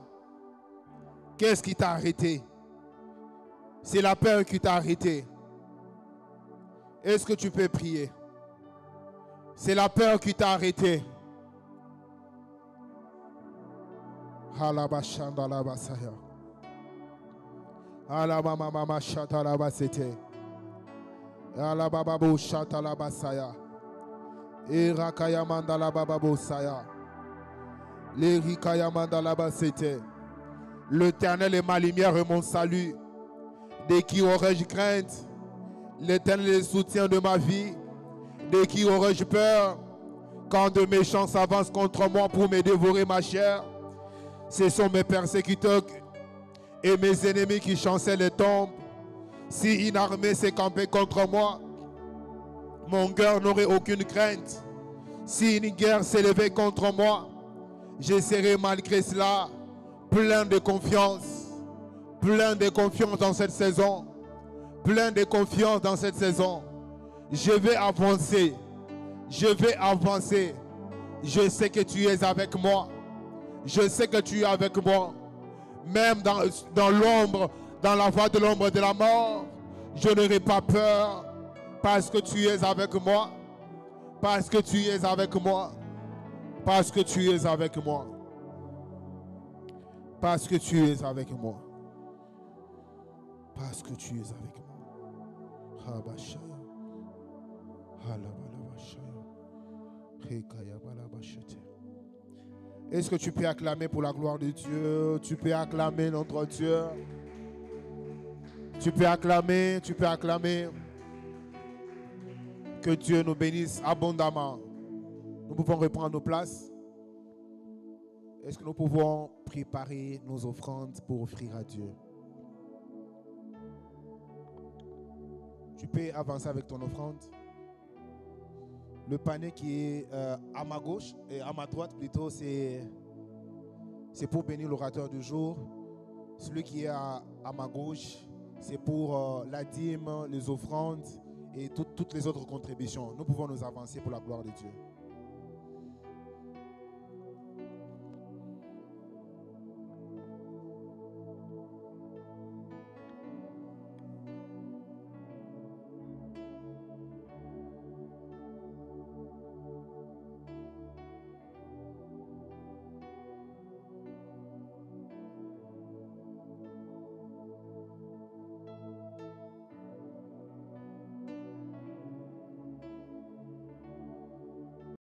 S1: Qu'est-ce qui t'a arrêté? C'est la peur qui t'a arrêté. Est-ce que tu peux prier? C'est la peur qui t'a arrêté. Ala mama mama shata la basete. Ala bababo shata la basaya. Erakaya manda la bababo saya. L'Erikaya manda la basete. L'Éternel est ma lumière et mon salut. De qui aurais-je crainte? L'Éternel est le soutien de ma vie. De qui aurais-je peur? Quand de méchants s'avancent contre moi pour me dévorer ma chair, ce sont mes persécuteurs et mes ennemis qui chancellent les tombes. Si une armée s'est campée contre moi, mon cœur n'aurait aucune crainte. Si une guerre s'est levée contre moi, je serai malgré cela plein de confiance. Plein de confiance dans cette saison. Plein de confiance dans cette saison. Je vais avancer. Je vais avancer. Je sais que tu es avec moi. Je sais que tu es avec moi. Même dans l'ombre, dans la voie de l'ombre de la mort, je n'aurai pas peur. Parce que tu es avec moi. Parce que tu es avec moi. Parce que tu es avec moi. Parce que tu es avec moi. Parce que tu es avec moi. Est-ce que tu peux acclamer pour la gloire de Dieu? Tu peux acclamer notre Dieu. Tu peux acclamer, tu peux acclamer. Que Dieu nous bénisse abondamment. Nous pouvons reprendre nos places. Est-ce que nous pouvons préparer nos offrandes pour offrir à Dieu? Tu peux avancer avec ton offrande. Le panier qui est à ma gauche et à ma droite plutôt, c'est pour bénir l'orateur du jour. Celui qui est à ma gauche, c'est pour la dîme, les offrandes et toutes les autres contributions. Nous pouvons nous avancer pour la gloire de Dieu.